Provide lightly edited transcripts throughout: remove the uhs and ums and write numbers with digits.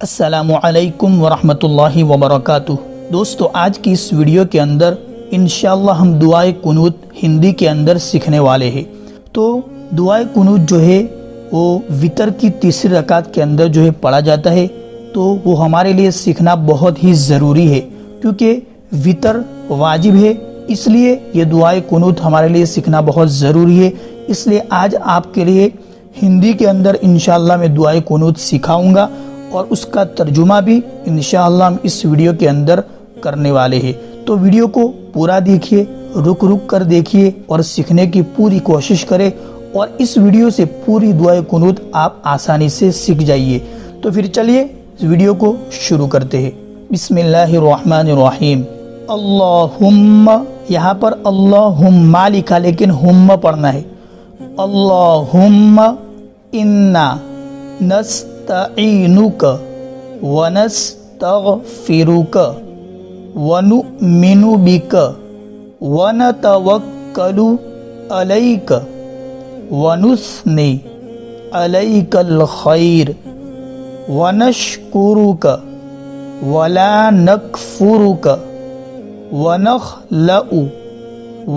السلام علیکم ورحمۃ اللہ وبرکاتہ۔ دوستو، آج کی اس ویڈیو کے اندر انشاءاللہ ہم دعائے قنوت ہندی کے اندر سیکھنے والے ہیں۔ تو دعائے قنوت جو ہے وہ وتر کی تیسری رکعت کے اندر جو ہے پڑھا جاتا ہے، تو وہ ہمارے لیے سیکھنا بہت ہی ضروری ہے، کیونکہ وتر واجب ہے، اس لیے یہ دعائے قنوت ہمارے لیے سیکھنا بہت ضروری ہے۔ اس لیے آج آپ کے لیے ہندی کے اندر انشاءاللہ میں دعائے قنوت سکھاؤں گا، اور اس کا ترجمہ بھی انشاءاللہ ہم اس ویڈیو کے اندر کرنے والے ہیں۔ تو ویڈیو کو پورا دیکھیے، رک کر دیکھیے اور سیکھنے کی پوری کوشش کریں، اور اس ویڈیو سے پوری دعائے قنوت آپ آسانی سے سیکھ جائیے۔ تو پھر چلیے اس ویڈیو کو شروع کرتے ہیں۔ بسم اللہ الرحمن الرحیم۔ اللہم، یہاں پر اللہم لکھا لیکن ہم پڑھنا ہے۔ اللہم انا نستعینک ونستغفرک ونؤمن بک ونتوکل علیک ونثنی علیک الخیر ونشکرک ولا نکفرک ونخلع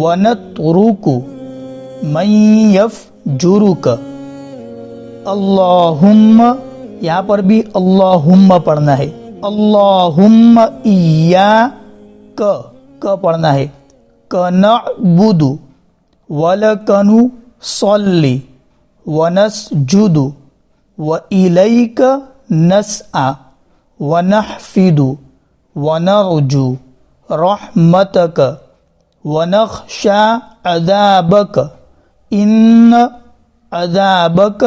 ونترک من یفجرک۔ اللہم، یہاں پر بھی اللہم پڑھنا ہے۔ اللہم ایاک پڑھنا ہے۔ نعبد ولک نصلی ونسجد وإلیک نسعی ونحفظ ونرجو رحمتک ونخشى عذابک ان عذابک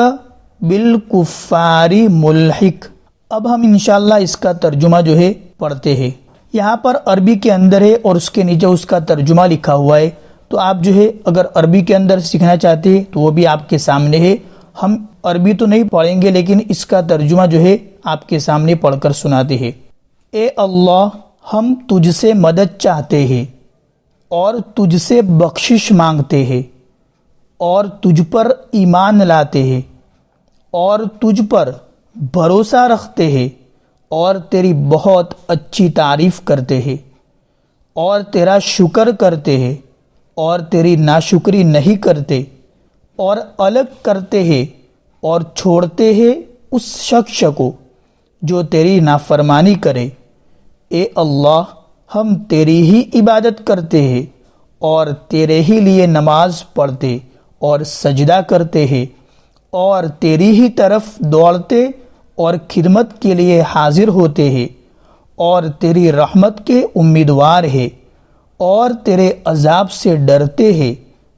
بالکفار ملحق۔ اب ہم انشاءاللہ اس کا ترجمہ جو ہے پڑھتے ہیں۔ یہاں پر عربی کے اندر ہے اور اس کے نیچے اس کا ترجمہ لکھا ہوا ہے، تو آپ جو ہے اگر عربی کے اندر سیکھنا چاہتے ہیں تو وہ بھی آپ کے سامنے ہے۔ ہم عربی تو نہیں پڑھیں گے، لیکن اس کا ترجمہ جو ہے آپ کے سامنے پڑھ کر سناتے ہیں۔ اے اللہ، ہم تجھ سے مدد چاہتے ہیں اور تجھ سے بخشش مانگتے ہیں، اور تجھ پر ایمان لاتے ہیں، اور تجھ پر بھروسہ رکھتے ہیں، اور تیری بہت اچھی تعریف کرتے ہیں، اور تیرا شکر کرتے ہیں، اور تیری ناشکری نہیں کرتے، اور الگ کرتے ہیں اور چھوڑتے ہیں اس شخص کو جو تیری نافرمانی کرے۔ اے اللہ، ہم تیری ہی عبادت کرتے ہیں اور تیرے ہی لیے نماز پڑھتے اور سجدہ کرتے ہیں، اور تیری ہی طرف دوڑتے اور خدمت کے لیے حاضر ہوتے ہیں، اور تیری رحمت کے امیدوار ہیں، اور تیرے عذاب سے ڈرتے ہیں۔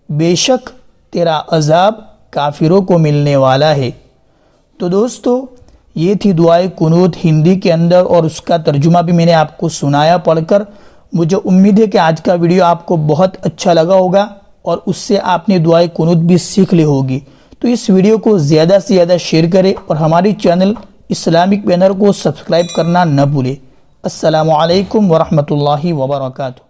بے شک تیرا عذاب کافروں کو ملنے والا ہے۔ تو دوستو، یہ تھی دعائے قنوت ہندی کے اندر، اور اس کا ترجمہ بھی میں نے آپ کو سنایا پڑھ کر۔ مجھے امید ہے کہ آج کا ویڈیو آپ کو بہت اچھا لگا ہوگا، اور اس سے آپ نے دعائے قنوت بھی سیکھ لی ہوگی۔ تو اس ویڈیو کو زیادہ سے زیادہ شیئر کریں، اور ہماری چینل اسلامک بینر کو سبسکرائب کرنا نہ بھولیں۔ السلام علیکم ورحمۃ اللہ وبرکاتہ۔